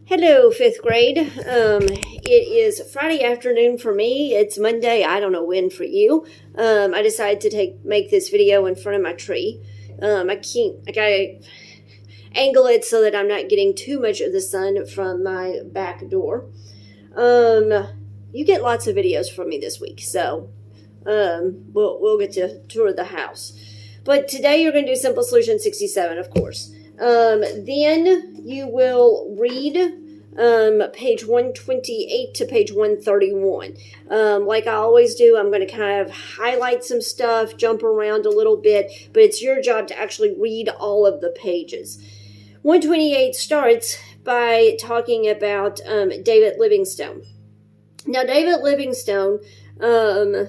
Hello, fifth grade. It is Friday afternoon for me. It's Monday. I don't know when for you. I decided to make this video in front of my tree. I gotta angle it so that I'm not getting too much of the sun from my back door. You get lots of videos from me this week, so we'll get to tour the house. But today you're going to do Simple Solution 67, of course. Then you will read page 128 to page 131. Like I always do, I'm going to kind of highlight some stuff, jump around a little bit, but it's your job to actually read all of the pages. 128 starts by talking about David Livingstone. Now, David Livingstone, okay,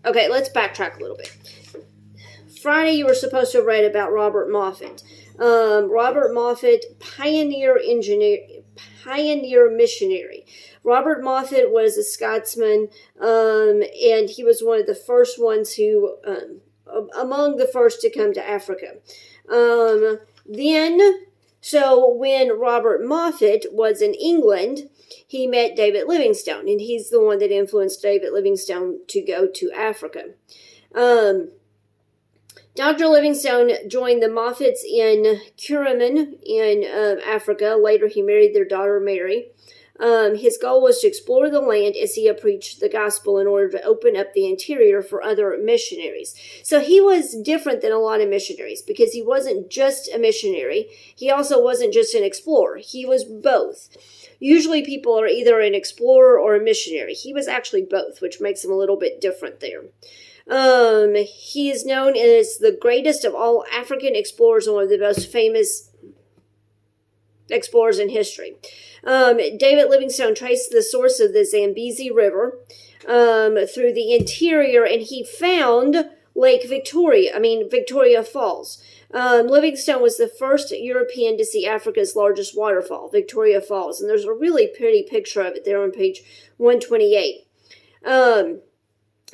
let's backtrack a little bit. Friday, you were supposed to have read about Robert Moffat. Robert Moffat, pioneer missionary. Robert Moffat was a Scotsman, and he was one of the first ones who, among the first to come to Africa. So when Robert Moffat was in England, he met David Livingstone, and he's the one that influenced David Livingstone to go to Africa. Dr. Livingstone joined the Moffats in Kuruman in Africa. Later, he married their daughter, Mary. His goal was to explore the land as he preached the gospel in order to open up the interior for other missionaries. So he was different than a lot of missionaries because he wasn't just a missionary. He also wasn't just an explorer. He was both. Usually people are either an explorer or a missionary. He was actually both, which makes him a little bit different there. He is known as the greatest of all African explorers and one of the most famous explorers in history. David Livingstone traced the source of the Zambezi River through the interior, and he found Victoria Falls. Livingstone was the first European to see Africa's largest waterfall, Victoria Falls, and there's a really pretty picture of it there on page 128.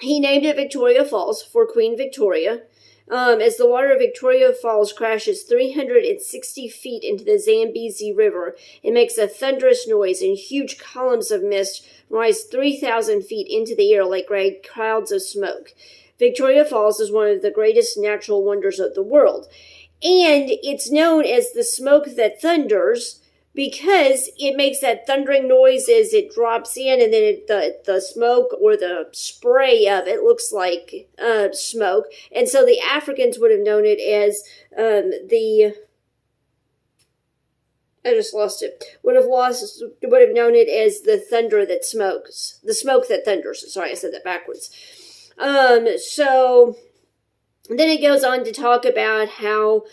He named it Victoria Falls for Queen Victoria. As the water of Victoria Falls crashes 360 feet into the Zambezi River, it makes a thunderous noise, and huge columns of mist rise 3,000 feet into the air like great clouds of smoke. Victoria Falls is one of the greatest natural wonders of the world, and it's known as the smoke that thunders because it makes that thundering noise as it drops in, and then the smoke or the spray of it looks like smoke. And so the Africans would have known it as would have known it as the thunder that smokes. The smoke that thunders. Sorry, I said that backwards. So then it goes on to talk about how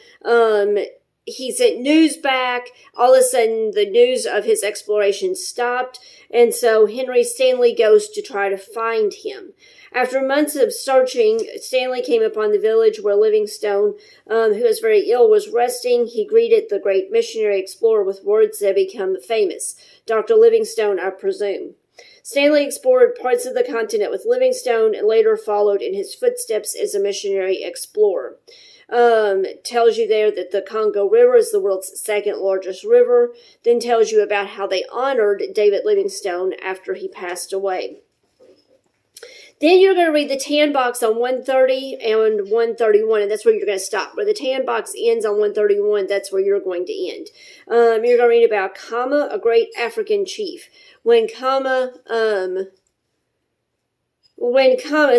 he sent news back. All of a sudden, the news of his exploration stopped, and so Henry Stanley goes to try to find him. After months of searching, Stanley came upon the village where Livingstone, who was very ill, was resting. He greeted the great missionary explorer with words that become famous. Dr. Livingstone, I presume. Stanley explored parts of the continent with Livingstone and later followed in his footsteps as a missionary explorer. Tells you there that the Congo River is the world's second largest river. Then tells you about how they honored David Livingstone after he passed away. Then you're going to read the tan box on 130 and 131, and that's where you're going to stop. Where the tan box ends on 131, that's where you're going to end. You're going to read about Khama, a great African chief. When Khama,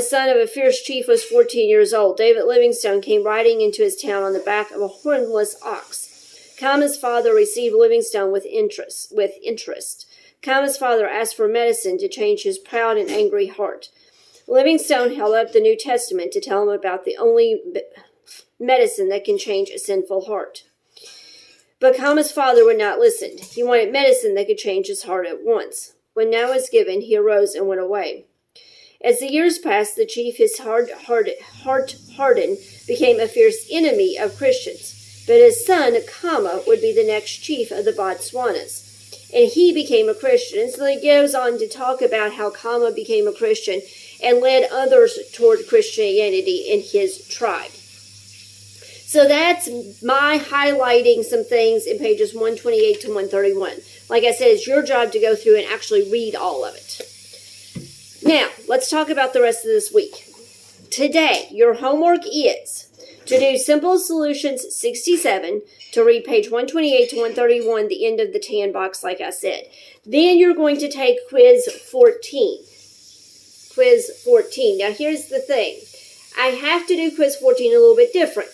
son of a fierce chief, was 14 years old, David Livingstone came riding into his town on the back of a hornless ox. Khama's father received Livingstone with interest. Khama's father asked for medicine to change his proud and angry heart. Livingstone held up the New Testament to tell him about the only medicine that can change a sinful heart. But Khama's father would not listen. He wanted medicine that could change his heart at once. When now was given, he arose and went away. As the years passed, the chief, his heart hardened, became a fierce enemy of Christians. But his son, Khama, would be the next chief of the Botswanas. And he became a Christian. And so he goes on to talk about how Khama became a Christian and led others toward Christianity in his tribe. So that's my highlighting some things in pages 128 to 131. Like I said, it's your job to go through and actually read all of it. Now, let's talk about the rest of this week. Today, your homework is to do Simple Solutions 67, to read page 128 to 131, the end of the tan box, like I said. Then you're going to take quiz 14. Quiz 14. Now, here's the thing. I have to do quiz 14 a little bit different,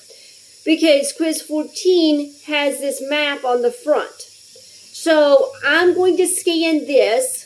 because quiz 14 has this map on the front. So I'm going to scan this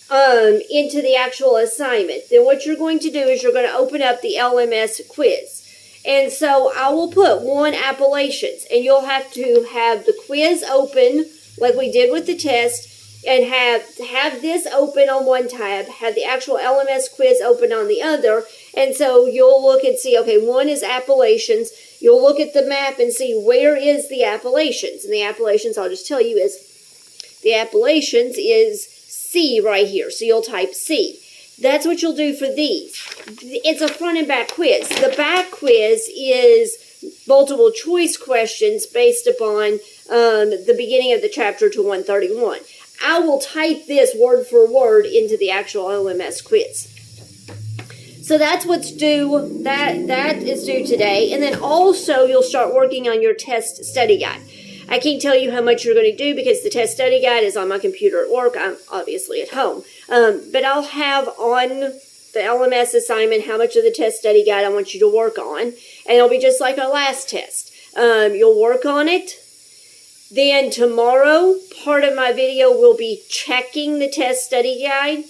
into the actual assignment. Then what you're going to do is you're going to open up the LMS quiz. And so I will put 1 Appalachians, and you'll have to have the quiz open like we did with the test, and have this open on one tab, have the actual LMS quiz open on the other. And so you'll look and see, okay, 1 is Appalachians. You'll look at the map and see where is the Appalachians. And the Appalachians, I'll just tell you, is the Appalachians is C right here. So you'll type C. That's what you'll do for these. It's a front and back quiz. The back quiz is multiple choice questions based upon the beginning of the chapter to 131. I will type this word for word into the actual LMS quiz. So that's what's due. That is due today. And then also you'll start working on your test study guide. I can't tell you how much you're going to do because the test study guide is on my computer at work. I'm obviously at home. But I'll have on the LMS assignment how much of the test study guide I want you to work on. And it'll be just like our last test. You'll work on it. Then tomorrow, part of my video will be checking the test study guide.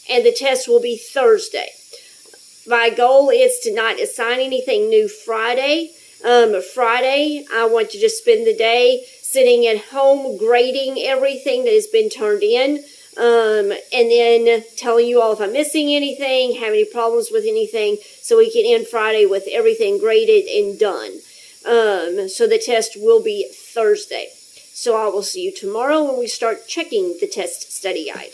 And the test will be Thursday. My goal is to not assign anything new Friday. Friday, I want to just spend the day sitting at home grading everything that has been turned in, and then telling you all if I'm missing anything, have any problems with anything, so we can end Friday with everything graded and done. So the test will be Thursday. So I will see you tomorrow when we start checking the test study guide.